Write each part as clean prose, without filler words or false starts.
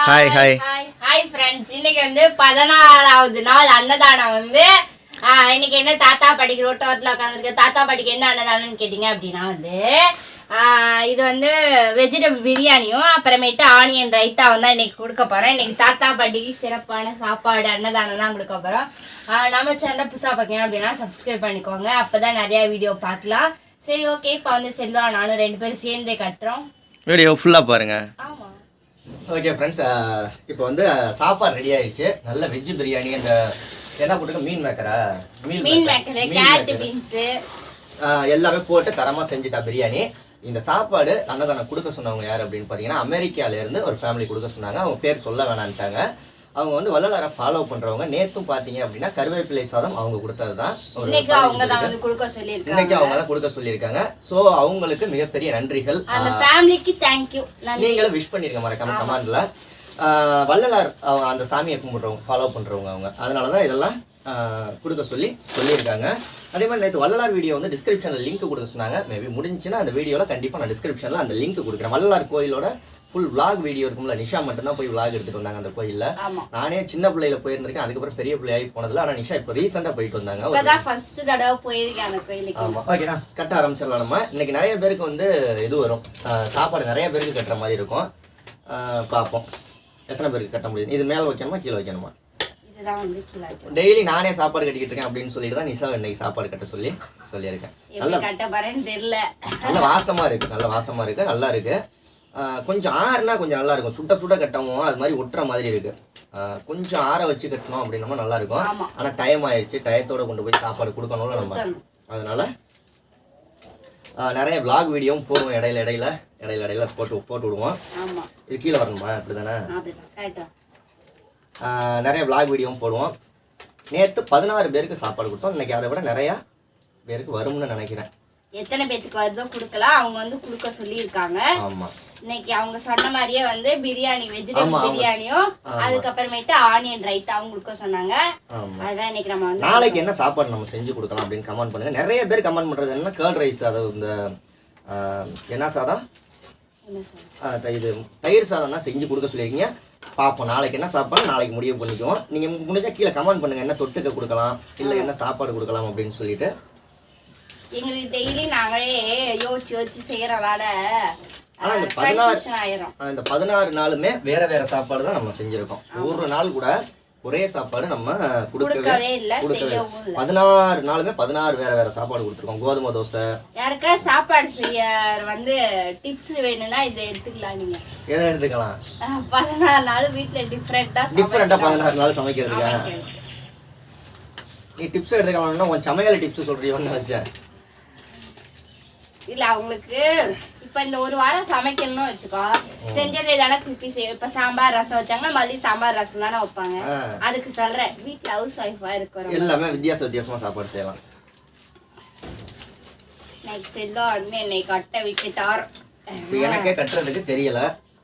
Hi hi hi friends. இன்னைக்கு வந்து 16வது நாள் அன்னதானம் வந்து இன்னைக்கு என்ன தாத்தா பாட்டிக்கு ரோட்டோரத்தில் உட்காந்துருக்கு. தாத்தா பாட்டிக்கு என்ன அன்னதானம்னு கேட்டிங்க அப்படின்னா வந்து இது வந்து வெஜிடபிள் பிரியாணியும் அப்புறமேட்டு ஆனியன் ரைத்தாவும் தான் இன்னைக்கு கொடுக்க போகிறோம். இன்னைக்கு தாத்தா பாட்டிக்கு சிறப்பான சாப்பாடு அன்னதானம் தான் கொடுக்க போகிறோம். நம்ம சேனலை புதுசாக பார்க்கணும் அப்படின்னா சப்ஸ்கிரைப் பண்ணிக்கோங்க, அப்போ தான் நிறையா வீடியோ பார்க்கலாம். சரி ஓகே, இப்போ வந்து செல்வா நானும் 2 பேரும் சேர்ந்தே கட்டுறோம். வீடியோ ஃபுல்லாக பாருங்க. ஆமாம் ஓகே ஃப்ரெண்ட்ஸ், இப்போ வந்து சாப்பாடு ரெடி ஆயிடுச்சு. நல்ல வெஜ் பிரியாணி. அந்த என்ன போட்டுருக்க, மீன் மேக்கரா, மீன் மேக்கர், கேரட் பீன்ஸ் எல்லாமே போட்டு தரமாக செஞ்சுட்டா பிரியாணி. இந்த சாப்பாடு அன்னதானம் கொடுக்க சொன்னவங்க யார் அப்படின்னு பார்த்தீங்கன்னா, அமெரிக்காவிலேருந்து ஒரு ஃபேமிலி கொடுக்க சொன்னாங்க. அவங்க பேர் சொல்ல வேணான்ட்டாங்க. அவங்க வந்து வள்ளலாரை ஃபாலோ பண்ணுறவங்க. நேற்றும் பார்த்தீங்க அப்படின்னா கருவேப்பிலை சாதம் அவங்க கொடுத்தது தான். இன்னைக்கு அவங்க தான் கொடுக்க சொல்லியிருக்காங்க. ஸோ அவங்களுக்கு மிகப்பெரிய நன்றிகள். அந்த ஃபேமிலிக்கு தேங்க்யூ. நீங்களும் விஷ் பண்ணிருக்க மறக்காம கமெண்ட்ல. வள்ளலார் அந்த சாமியை கும்பிட்றவங்க, ஃபாலோ பண்ணுறவங்க அவங்க. அதனால தான் இதெல்லாம் கொடுக்க சொல்லியிருக்காங்க. அதே மாதிரி நேற்று வள்ளலார் வீடியோ வந்து டிஸ்கிரிப்ஷனில் லிங்க் கொடுக்க சொன்னாங்க. மேபி முடிஞ்சுன்னா அந்த வீடியோவில் கண்டிப்பாக நான் டிஸ்கிரிப்ஷனில் அந்த லிங்க் கொடுக்குறேன். வள்ளலார் கோயிலோட ஃபுல் vlog வீடியோ இருக்கும்ல, நிஷா மட்டும்தான் போய் vlog எடுத்துகிட்டு வந்தாங்க அந்த கோயிலில். நானே சின்ன பிள்ளையில போயிருந்திருக்கேன், அதுக்கப்புறம் பெரிய பிள்ளையாகி போனதில்ல. ஆனால் நிஷா இப்போ ரீசெண்டாக போயிட்டு வந்தாங்க. ஃபர்ஸ்ட் தடவை போயிருக்கேன் அந்த கோயிலுக்கு. ஆமாம், ஓகேண்ணா, கட்ட ஆரம்பிச்சிடலாம். நம்ம இன்னைக்கு நிறைய பேருக்கு வந்து இது வரும், சாப்பாடு நிறைய பேருக்கு கட்டுற மாதிரி இருக்கும். பார்ப்போம் எத்தனை பேருக்கு கட்ட முடியுது. இது மேலே வைக்கணுமா கீழே வைக்கணுமா? டெய்லி நானே சாப்பாடு கட்டிக்கிட்டு இருக்கேன் அப்படின்னு சொல்லிட்டு தான் நிஷா இன்னைக்கு சாப்பாடு கட்ட சொல்லியிருக்கேன். நல்ல வாசமா இருக்கு, நல்லா இருக்கு. கொஞ்சம் ஆறுனா கொஞ்சம் நல்லா இருக்கும். சுட்ட கட்டவும் அது மாதிரி ஒட்டுற மாதிரி இருக்கு. கொஞ்சம் ஆற வச்சு கட்டணும் அப்படின்னா நல்லா இருக்கும். ஆனா டைம் ஆயிடுச்சு, டயத்தோட கொண்டு போய் சாப்பாடு கொடுக்கணும்ல நம்ம. அதனால நிறைய vlog வீடியோவும் போடுவோம், இடையில போட்டு விடுவோம். இது கீழே வரணுமா? அப்படிதானே, நிறைய vlog வீடியோவும் போடுவோம். நேற்று 16 பேருக்கு சாப்பாடு கொடுத்தோம். இன்னைக்கு அதை விட நிறையா பேருக்கு வரும்னு நினைக்கிறேன். எத்தனை பேருக்கு வருதோ கொடுக்கலாம். அவங்க வந்து கொடுக்க சொல்லியிருக்காங்க. இன்னைக்கு அவங்க சொன்ன மாதிரியே வந்து பிரியாணி, வெஜிடபிள் பிரியாணியும் அதுக்கப்புறமேட்டு ஆனியன் ரைத்தாவும் கொடுக்க சொன்னாங்க. அதுதான் இன்னைக்கு நம்ம வந்து நாளைக்கு என்ன சாப்பாடு நம்ம செஞ்சு கொடுக்கலாம் அப்படின்னு கமெண்ட் பண்ணுங்க. நிறைய பேர் கமெண்ட் பண்றது என்ன, கேர்ட் ரைஸ், அது இந்த என்ன சாதம், இது தயிர் சாதம் தான் செஞ்சு கொடுக்க சொல்லியிருக்கீங்க. பார்ப்போம் நாளைக்கு என்ன சாப்பாடு, நாளைக்கு முடிவு பண்ணிக்குவோம். நீங்கள் முடிஞ்சா கீழே கமெண்ட் பண்ணுங்கள், என்ன தொட்டுக்க கொடுக்கலாம், இல்லை என்ன சாப்பாடு கொடுக்கலாம் அப்படின்னு சொல்லிட்டு. எங்களுக்கு டெய்லி நாங்களே யோசிச்சு செய்யறதால ஆனால் இந்த 16 நாளுமே வேற சாப்பாடு தான் நம்ம செஞ்சுருக்கோம். ஒரு நாள் கூட ஒரே சாப்பாடு நம்ம கொடுக்கவே இல்லை. 16 நாளுமே 16 வேற சாப்பாடு கொடுத்துருக்கோம். கோதுமை தோசை. யாருக்கா சாப்பாடு செய்ய வந்து டிப்ஸ் வேணும்னா இதை எடுத்துக்கலாம். நீங்க எதை எடுத்துக்கலாம்? 16 நாள் வீட்டுல டிஃப்ரெண்டா 16 நாள் சமைக்கிறதுக்கு நீ டிப்ஸ் எடுத்துக்கலாம்னா உன் சமையல் டிப்ஸ் சொல்றீங்கன்னு வச்சேன். இல்ல அவங்களுக்கு இப்ப இந்த ஒரு வாரம் சமைக்கணும்னு வச்சுக்கோ, செஞ்சதை தானே திருப்பி செய்யும். இப்ப சாம்பார் ரசம் வச்சாங்கன்னா மறுபடியும் சாம்பார் ரசம் தானே வைப்பாங்க. அதுக்கு சொல்றேன், வீட்டுல ஹவுஸ் ஒய்ஃபா இருக்கிறோம், எல்லாமே வித்தியாசமா சாப்பாடு செய்யலாம். இன்னைக்கு செல்லும் உடனே என்னை கட்ட விட்டுட்டார். எனக்கே கட்டுறதுக்கு தெரியல,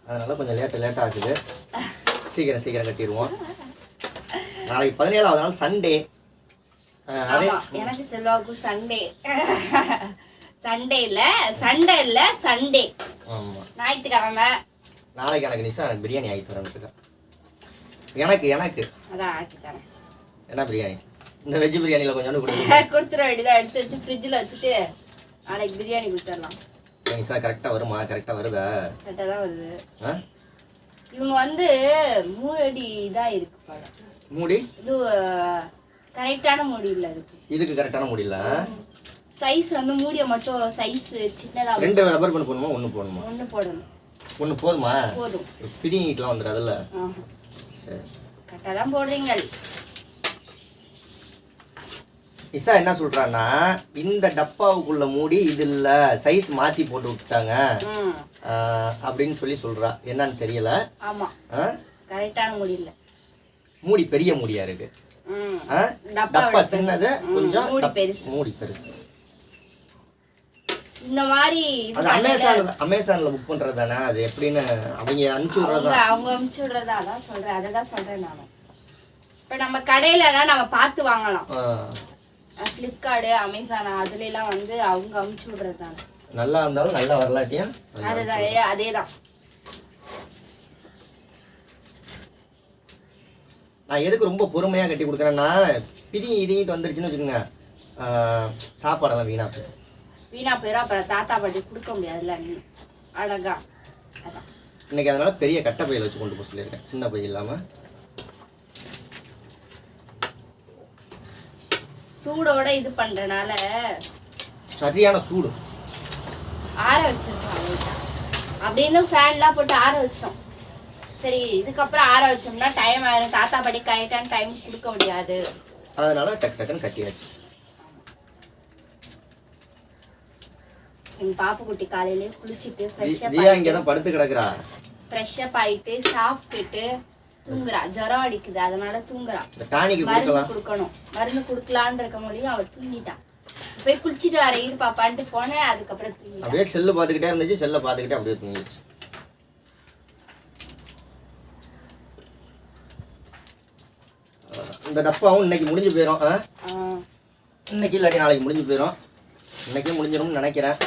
அதனால கொஞ்சம் லேட் ஆகுது. சீக்கிரம் கட்டிடுவோம். நாளைக்கு 17வது நாள் சண்டே. எனக்கு செல்வாவுக்கும் சண்டே. சண்டே இல்ல சண்டே. ஞாயிற்றுக்கிழமை. நாளைக்கு எனக்கு நிஷா எனக்கு பிரியாணி ஆகி தரேன். எனக்கு அதான் ஆக்கி தரேன். என்ன பிரியாணி? இந்த வெஜ் பிரியாணியில் கொஞ்சம் கொடுத்துட வேண்டியதான். எடுத்து வச்சு ஃப்ரிட்ஜில் வச்சுட்டு நாளைக்கு பிரியாணி கொடுத்துடலாம். நிஷா கரெக்டாக வருமா? கரெக்டாக வருதா? கரெக்டாக தான் வருது. இவங்க வந்து மூடி இதாக இருக்கு பாரு. மூடி இது கரெக்டான மூடி இல்லை. இதுக்கு கரெக்டான மூடி இல்லை. சைஸ் வந்து மூடிய மட்டும் சைஸ் சின்னதா. 2 ரப்பர் பண்ண போடணுமா? 1 போடணுமா? 1 போடணும். 1 போதுமா? போதும். பிரிங்கிட்டலாம் வந்துடாதுல்ல. சரி, கரெக்டாக தான் போடுறீங்க. நிஷா என்ன சொல்றான்னா, இந்த டப்பாவுக்குள்ள மூடி இது இல்ல, சைஸ் மாத்தி போட்டு விட்டாங்க அப்படின்னு சொல்றா. என்னன்னு தெரியல. ஆமா, கரெக்டான மூடி இல்ல. மூடி பெரிய மூடியா இருக்கு. டப்பா சின்னது, கொஞ்சம் மூடி பெருசு. இந்த மாதிரி அமேசான்ல புக் பண்றது தானே, அது எப்படின்னு அவங்க அனுப்பிச்சு விடுறதா தான் சொல்றேன். அததான் சொல்றேன் நானு. இப்ப நம்ம கடையிலனா நம்ம பார்த்து வாங்கலாம். பிளிப்கார்ட், அமேசான் அதுல எல்லாம் வந்து அவங்க அனுப்பிச்சு விடுறது தானே. நல்லா இருந்தாலும் நல்லா வரலாட்டியா அதேதான். நான் எதுக்கு ரொம்ப பொறுமையாக கட்டி கொடுக்குறேன்னா இதிங்கிட்டு வந்துருச்சுன்னு வச்சுக்கோங்க, சாப்பாடெல்லாம் வீணாக போயிடும். வீணா போயிடும், அப்புறம் தாத்தா பாட்டி கொடுக்க முடியாதுல்ல அழகா. அதான் இன்னைக்கு அதனால பெரிய கட்டை பையில் வச்சு கொண்டு போக சொல்லியிருக்கேன், சின்ன பை இல்லாமல். சூடோட இது பண்றனால சரியான சூடு. ஆற வச்சிருக்கோம் அப்படின்னு ஃபேன்லாம் போட்டு ஆற வச்சோம். சரி இதுக்கப்புறம் ஆற வச்சோம்னா டைம் ஆயிரும், தாத்தா பாட்டி கரெக்டான டைம் கொடுக்க முடியாது, அதனால டக்குன்னு கட்டியாச்சு. எங்க பாப்பு குட்டி காலையிலே குளிச்சுட்டு படுத்து கிடக்குறா, ஃப்ரெஷ் அப் ஆயிட்டு சாப்பிட்டுட்டு தூங்குறா. ஜுரம் அடிக்குது அதனால தூங்குறா. மருந்து கொடுக்கணும், மருந்து கொடுக்கலான்னு இருக்க முடியும், அவ தூங்கிட்டா. போய் குளிச்சுட்டு வர இரு பாப்பான்ட்டு போனேன். அதுக்கப்புறம் தூங்கி அப்படியே செல்லு பார்த்துக்கிட்டே இருந்துச்சு, செல்லை பார்த்துக்கிட்டே அப்படியே தூங்கிடுச்சு. இந்த டப்பாவும் இன்னைக்கு முடிஞ்சு போயிடும். இன்னைக்கு இல்லாட்டி நாளைக்கு முடிஞ்சு போயிடும். இன்னைக்கே முடிஞ்சிடும்னு நினைக்கிறேன்,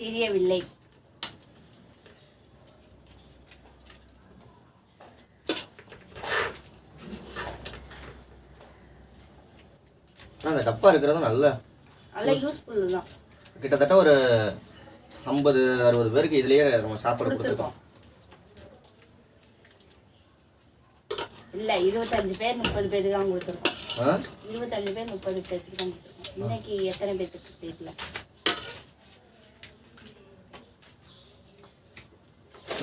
தெரியவில்லை. அந்த டப்பா இருக்கிறதும் நல்ல யூஸ்ஃபுல் தான். கிட்டத்தட்ட ஒரு 50-60 பேருக்கு இதுலயே நம்ம சாப்பாடு கொடுத்துருக்கோம். இல்ல 25 பேர் 30 பேருக்கு தான் கொடுத்துருக்கோம். 25 பேர் 30 பேருக்கு தான் கொடுத்துருக்கோம். இன்னைக்கு எத்தனை பேருக்கு தெரியல.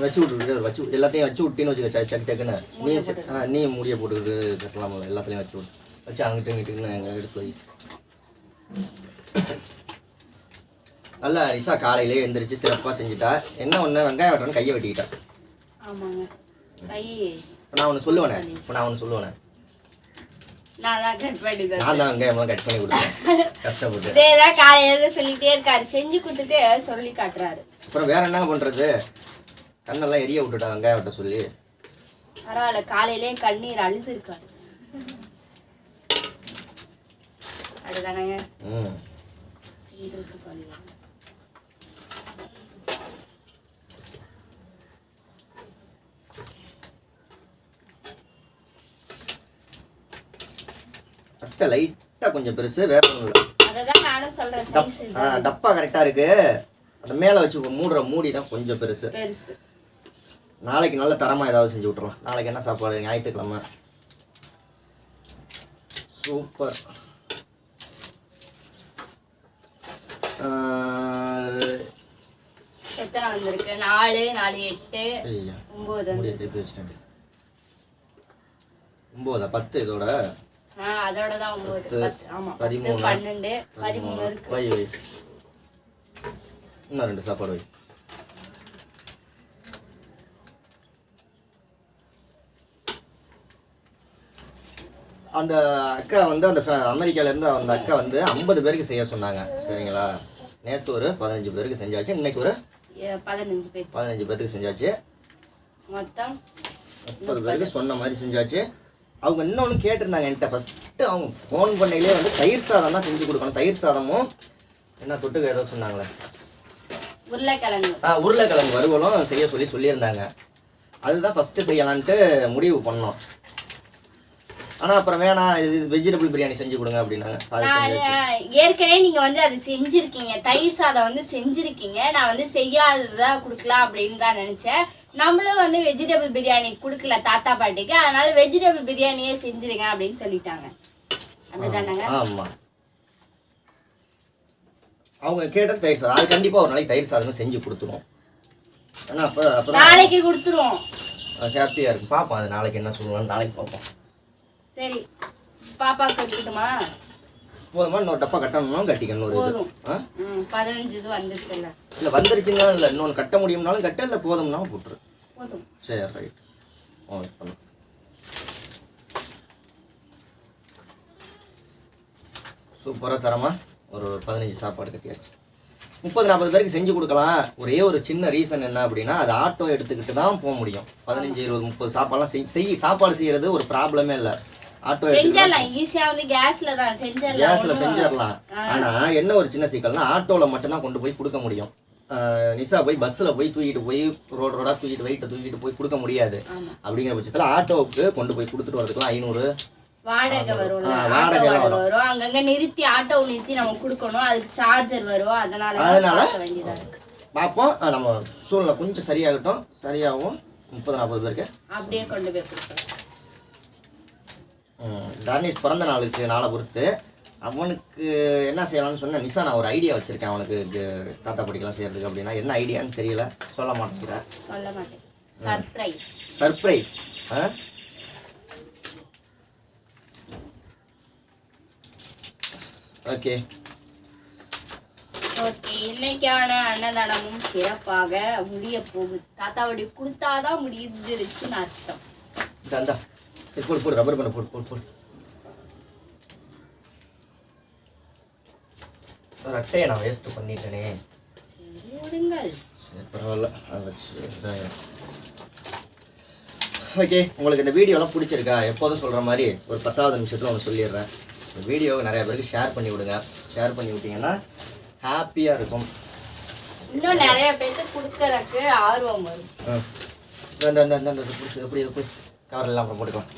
வச்சு விட்டு எல்லாத்தையும் வச்சு விட்டின்னு வச்சுக்க, சக்குன்னு நீ முடிய போட்டுக்கிட்டு கட்டலாமல, எல்லாத்துலையும் வச்சு விட்டு வச்சு அங்கிட்டு இங்கிட்டுன்னு எங்கள் எடுத்து போய். நல்லா நிஷா காலையிலே எந்திரிச்சு சிறப்பாக செஞ்சுட்டா. என்ன ஒன்று வெங்காயம் வெட்டணும் கையை வெட்டிக்கிட்டா. ஆமாங்க கை. நான் ஒன்று சொல்லுவேனே, நான் தான் வெங்காயம்லாம் கட் பண்ணி கொடுத்தேன் கஷ்டப்பட்டு. இதேதான் காலையில சொல்லிட்டே இருக்காரு, செஞ்சு கொடுத்துட்டு சொல்லி காட்டுறாரு. அப்புறம் வேற என்ன பண்றது, கண்ணெல்லாம் எரிய விட்டுட்டா வெங்காயம் வெட்ட சொல்லி. பரவாயில்ல, காலையிலே கண்ணீர் அழுது இருக்காரு. அதுதானங்க. அட்டை லைட்டா கொஞ்சம் பெருசு, வேற ஒன்றும் இல்லை. அததான் நானும் சொல்றேன், சைஸ் டப்பா கரெக்டா இருக்கு. அந்த மேல வச்சு மூடுற மூடி தான் கொஞ்சம் பெருசு. நாளைக்கு நல்ல தரமா ஏதாவது செஞ்சு விட்டுறலாம். நாளைக்கு என்ன சாப்பாடு, ஞாயிற்றுக்கிழமை. சூப்பர். எத்தனை வந்திருக்கு? 4 4 8 9 முடிய திருப்பி வச்சுட்டேன். 9 10 இதோட அதோட தான் 9 10 ஆமா 13 12 13 இருக்கு. வை இன்னும் 2 சாப்பாடு வை. அந்த அக்கா வந்து அந்த அமெரிக்காலேருந்து அந்த அக்கா வந்து 50 பேருக்கு செய்ய சொன்னாங்க. சரிங்களா, நேற்று ஒரு 15 பேருக்கு செஞ்சாச்சு, இன்னைக்கு ஒரு 15 பேருக்கு செஞ்சாச்சு, மொத்தம் 30 பேருக்கு சொன்ன மாதிரி செஞ்சாச்சு. அவங்க இன்னொன்று கேட்டிருந்தாங்க என்கிட்ட. ஃபஸ்ட்டு அவங்க ஃபோன் பண்ணையிலே வந்து தயிர் சாதம் தான் செஞ்சு கொடுக்கணும். தயிர் சாதமும் என்ன தொட்டுக்க ஏதோ சொன்னாங்களே, உருளைக்கிழங்கு வறுவலும் செய்ய சொல்லியிருந்தாங்க. அதுதான் ஃபஸ்ட்டு செய்யலான்ட்டு முடிவு பண்ணோம். ஆனால் அப்புறம் வேணாம், இது வெஜிடபிள் பிரியாணி செஞ்சு கொடுங்க அப்படின்னாங்க. ஏற்கனவே நீங்கள் வந்து அது செஞ்சுருக்கீங்க, தயிர் சாதம் வந்து செஞ்சுருக்கீங்க, நான் வந்து செய்யாததான் கொடுக்கலாம் அப்படின்னு தான் நினச்சேன். நம்மளும் வந்து வெஜிடபிள் பிரியாணி கொடுக்கல தாத்தா பாட்டிக்கு, அதனால வெஜிடபிள் பிரியாணியே செஞ்சுருங்க அப்படின்னு சொல்லிட்டாங்க. அப்படிதானாங்க? ஆமாம், அவங்க கேட்டது தயிர் சாதம். அது கண்டிப்பாக ஒரு நாளைக்கு தயிர் சாதம் செஞ்சு கொடுத்துருவோம். ஆனால் அப்போ நாளைக்கு கொடுத்துருவோம். ஹாப்பியாக இருக்கும். பார்ப்போம் அது நாளைக்கு என்ன சொல்லுவாங்க, நாளைக்கு பார்ப்போம். சரி, பாப்பாவுக்கு கட்டிக்கிட்டுமா? போதுமா? இன்னொரு டப்பா கட்டணும்னாலும் கட்டிக்கணும். ஒரு 15 இது வந்துருச்சு. இல்லை வந்துருச்சுன்னா இல்லை, இன்னொன்று கட்ட முடியும்னாலும் கட்ட, இல்லை போதும்னாலும் போட்டுரு. போதும். சரி ரைட். பண்ணு. சூப்பராக தரமா ஒரு 15 சாப்பாடு கட்டியாச்சு. 30-40 பேருக்கு செஞ்சு கொடுக்கலாம். ஒரே ஒரு சின்ன ரீசன் என்ன அப்படின்னா, அது ஆட்டோ எடுத்துக்கிட்டு தான் போக முடியும். 15-20-30 சாப்பாடுலாம் சாப்பாடு செய்யறது ஒரு ப்ராப்ளமே இல்லை. ஆட்டோ செஞ்சிடலாம், ஈஸியா வந்து கேஸ்ல செஞ்சிடலாம். ஆனா என்ன ஒரு சின்ன சிக்கல்னா, ஆட்டோல மட்டும் தான் கொண்டு போய் கொடுக்க முடியும். நிஷா போய் பஸ்ஸில் போய் தூக்கிட்டு போய் ரோடாக தூக்கிட்டு வெயிட்டை தூக்கிட்டு போய் கொடுக்க முடியாது. அப்படிங்கிற பட்சத்தில் ஆட்டோவுக்கு கொண்டு போய் கொடுத்துட்டு வரதுக்குலாம் 500 வாடகை வரும். வாடகை வரும். அங்கங்க நிறுத்தி ஆட்டோ நிறுத்தி நம்ம கொடுக்கணும். அதுக்கு சார்ஜர் வரும். அதனால வேண்டியதா இருக்கு. பார்ப்போம். நம்ம சூழ்நிலை கொஞ்சம் சரியாகட்டும். சரியாகும் 30-40 பேருக்கு அப்படியே கொண்டு போய் கொடுப்போம். தர்னேஷ் பிறந்த நாளை பொறுத்து அவனுக்கு என்ன செய்யலாம்னு சொன்னேன். நிஷா நான் ஒரு ஐடியா வச்சிருக்கேன் அவனுக்கு தாத்தா படிக்கலாம் செய்யறதுக்கு. அப்படின்னா என்ன ஐடியான்னு தெரியல, சொல்ல மாட்டேன். சர்ப்ரைஸ். ஓகே, இன்னைக்கான அன்னதானமும் சிறப்பாக முடிய போகுது. தாத்தாவுடைய கொடுத்தாதான் முடிஞ்சிருச்சுன்னு அர்த்தம். போடு ரப்பர் பண்ண போடு. அட்டையை நான் வேஸ்ட் பண்ணிட்டேனே. சரி பரவாயில்ல, அதை வச்சு. ஓகே, உங்களுக்கு இந்த வீடியோலாம் பிடிச்சிருக்கா? எப்போதும் சொல்கிற மாதிரி ஒரு 10வது நிமிஷத்தில் ஒன்று சொல்லிடுறேன். இந்த வீடியோவை நிறைய பேருக்கு ஷேர் பண்ணி விடுங்க. ஷேர் பண்ணி விட்டீங்கன்னா ஹாப்பியாக இருக்கும். இன்னும் நிறைய பேருக்கு கொடுக்கறதுக்கு ஆர்வம் வரும். எப்படி கவர் எல்லாம் அப்புறம் போட்டுக்கலாம்.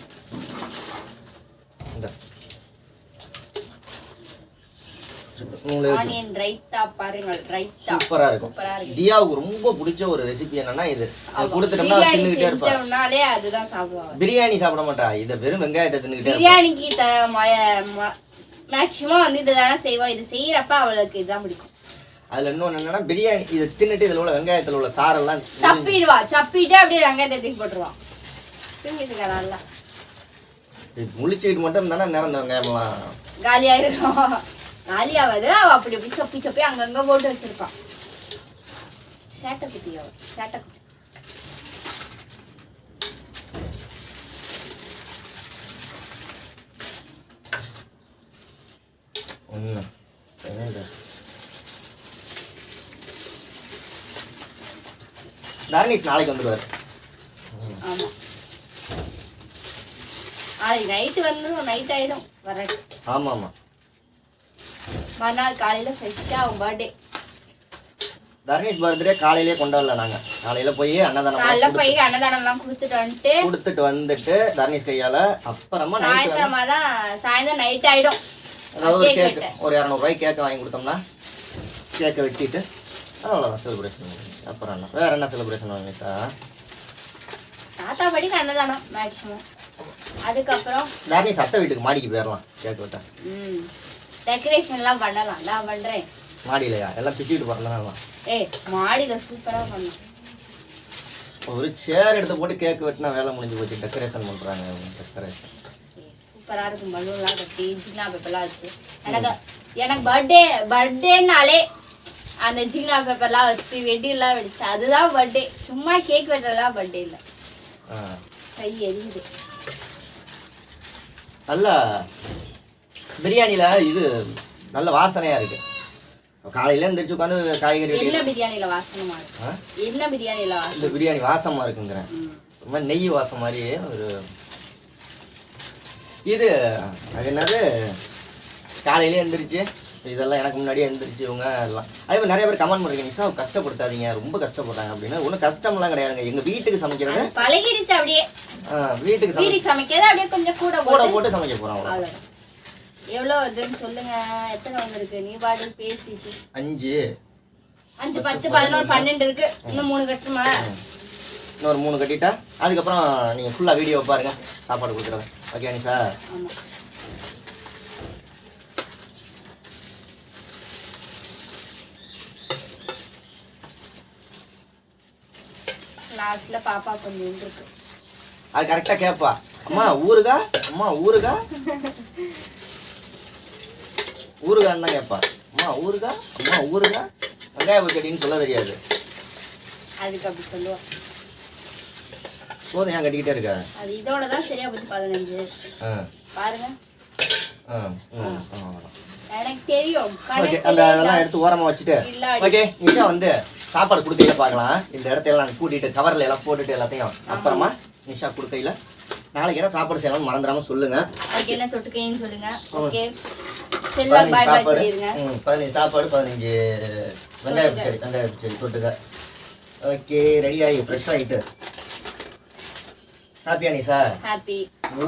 இந்த சூப்பரா இருக்கும். தியாவுக்கு ரொம்ப பிடிச்ச ஒரு ரெசிபி என்னன்னா இது. கொடுத்துட்டோம்னா தின்னுகிட்டே இருப்பாங்க. அதுதான் சாப்பிடுவாங்க. பிரியாணி சாப்பிட மாட்டா, இதை வெறும் வெங்காயத்தை தின்னுகிட்டே. பிரியாணிக்கு மேக்ஸிமம் வந்து இதுதானே செய்வோம். இது செய்யறப்ப அவளுக்கு இதுதான் பிடிக்கும். அதுல இன்னொன்னு என்னன்னா, பிரியாணி இதை தின்னுட்டு இதுல உள்ள வெங்காயத்துல உள்ள சாரெல்லாம் சப்பிட்டு அப்படியே வெங்காயத்தை தூக்கி போட்டுருவான். தூங்கிட்டு நல்லா முழிச்சுக்கிட்டு மட்டும் இருந்தானா நேரம் இந்த வெங்காயம்லாம் காலியாயிருக்கும். காலியாவது அவ அப்படி அப்படி சப்பி அங்கங்க போட்டு வச்சிருப்பான். சேட்டை குட்டி. தர்னேஷ் நாளைக்கு வந்துடுவார். ஆமா, நாளைக்கு நைட்டு வந்துடும். நைட் ஆயிடும் வர. ஆமா, மறுநாள் காலையில ஃப்ரெஷ்ஷா அவன் பர்த்டே. தர்னேஷ் பர்த்டே காலையிலே கொண்டாடல. நாங்க காலையில போய் அன்னதானம் கொடுத்துட்டு வந்துட்டு தர்னேஷ் கையால அப்புறமா சாயந்தரம் நைட் ஆயிடும். அதாவது கேக் ஒரு 200 ரூபாய் கேக் வாங்கி கொடுத்தோம்னா கேக்கை வெட்டிட்டு அவ்வளோதான் செலிப்ரேஷன். அப்புறம் என்ன வேற என்ன செலிப்ரேஷன் வாங்கிட்டா? தாத்தா படிக்கு அன்னதானம் மேக்ஸிமம். அதுக்கப்புறம் தர்னேஷ் அத்தை வீட்டுக்கு மாடிக்கு போயிடலாம். கேக் வெட்டா டெக்கரேஷன்லாம் பண்ணலாம். நான் பண்றேன். மாடியிலையா? எல்லாம் பிச்சுக்கிட்டு போறலாம். மாடியில சூப்பரா பண்ணலாம். ஒரு சேர் எடுத்து போட்டு கேக் வெட்டினா வேலை முடிஞ்சு போச்சு. டெக்கரேஷன் பண்றாங்க. டெக்கரேஷன் சூப்பரா இருக்கும். பலூன்லாம் கட்டி ஜிக்னா பேப்பர்லாம் வச்சு. எனக்கு பர்த்டேனாலே அந்த ஜிக்னா பேப்பர்லாம் வச்சு வெட்டிலாம் வெடிச்சு அதுதான் பர்த்டே. சும்மா கேக் வெட்டுறதுலாம் பர்த்டே இல்லை. கை எரியுது. நல்லா பிரியாணியில் இது நல்ல வாசனையாக இருக்கு. காலையில எந்திரிச்சு உட்காந்து காய்கறி என்ன பிரியாணியில் வாசனமா இருக்கு? என்ன பிரியாணியில் வாசம்? இந்த பிரியாணி வாசமாக இருக்குங்கிறேன். ரொம்ப நெய் வாசம் மாதிரி ஒரு இது. அது என்னது, காலையிலே எந்திரிச்சு இதெல்லாம் எனக்கு முன்னாடியே எந்திரிச்சு இவங்க எல்லாம். அதே மாதிரி நிறைய பேர் கமெண்ட் பண்ணுறீங்க, நிஷா கஷ்டப்படுத்தாதீங்க, ரொம்ப கஷ்டப்படுறாங்க அப்படின்னு. ஒன்றும் கஷ்டம்லாம் கிடையாதுங்க. எங்கள் வீட்டுக்கு சமைக்கிறது பழகிடுச்சு. அப்படியே வீட்டுக்கு சமைக்கிறது அப்படியே கொஞ்சம் கூட போட்டு சமைக்க போகிறோம். அவ்வளோ. எவ்வளோ வருதுன்னு சொல்லுங்க. எத்தனை வந்திருக்கு? நீ பாட்டு பேசிட்டு 5 10 11 12 இருக்கு. இன்னும் 3 கட்டுமா? இன்னொரு 3 கட்டிட்டா அதுக்கப்புறம் நீங்கள் ஃபுல்லாக வீடியோ பாருங்க சாப்பாடு கொடுக்குறேன். ஓகே நிஷா? ஆமாம். லாஸ்ட்ல பாப்பா கொஞ்சம் இருக்கு. அது கரெக்டாக கேட்பா, அம்மா ஊருகா, அம்மா ஊருகா, ஊருகான்னு தான் கேட்பா. அம்மா ஊருகா, அம்மா ஊருகா, வெங்காய பச்சடின்னு சொல்ல தெரியாது. அதுக்கு அப்படி சொல்லுவா. போதும், ஏன் கட்டிக்கிட்டே இருக்கா? அது இதோட தான் சரியா போச்சு 15. பாருங்க. எனக்கு தெரியும். அதெல்லாம் எடுத்து ஓரமாக வச்சுட்டு ஓகே நிஷா வந்து சாப்பாடு கொடுக்கையில பார்க்கலாம். இந்த இடத்தையெல்லாம் கூட்டிட்டு கவரில் எல்லாம் போட்டுட்டு எல்லாத்தையும் அப்புறமா நிஷா கொடுக்கையில நாளைக்கு என்ன சாப்பாடு செய்யலாம்னு மறந்துடாம சொல்லுங்க. என்ன தொட்டுக்கைன்னு சொல்லுங்க. ஓகே செல்வாக்கு பாய் பாய் சொல்லிருங்க. 15 சாப்பாடு 15 வெங்காய பச்சடி தொட்டுக்க. ஓகே ரெடி ஆகி ஃப்ரெஷ் ஆகிட்டு ஹாப்பியா நிஷா? ஹாப்பி.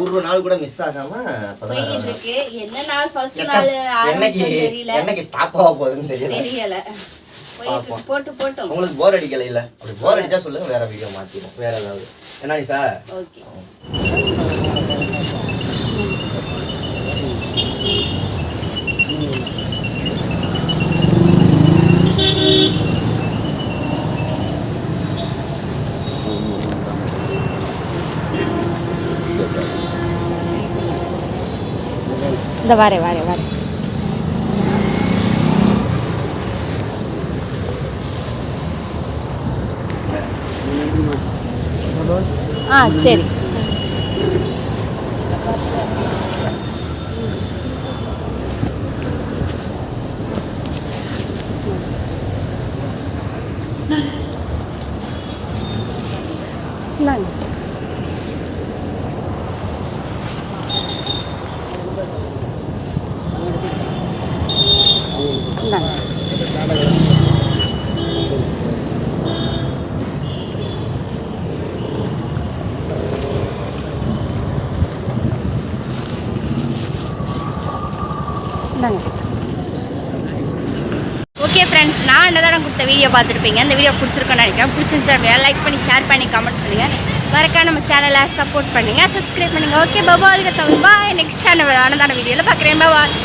ஒரு நாள் கூட மிஸ் ஆகாம போயிட்டு இருக்கு. என்ன நாள் ஃபர்ஸ்ட் நாள் ஆரம்பிச்சது தெரியல. என்னைக்கு ஸ்டாப் ஆக போகுதுன்னு தெரியல. போட்டு உங்களுக்கு போர் அடிக்கல இல்ல? அப்படி போர் அடிச்சா சொல்லுங்க, வேற வீடியோ மாத்திடுவோம், வேற ஏதாவது. என்ன நிஷா? ஓகே. இந்த வாரே சரி. ஓகே ஃப்ரெண்ட்ஸ், நான் என்னதான் கொடுத்த வீடியோ பார்த்துருப்பீங்க. இந்த வீடியோ பிடிச்சிருக்கோன்னு நினைக்கிறேன். பிடிச்சிருந்துச்சா லைக் பண்ணி ஷேர் பண்ணி கமெண்ட் பண்ணுங்கள். மறக்காம நம்ம சேனலை சப்போர்ட் பண்ணுங்கள், சப்ஸ்கிரைப் பண்ணுங்கள். ஓகே பாய், நெக்ஸ்ட் சேனல் அன்னதான வீடியோவில் பார்க்குறேன். பாய்.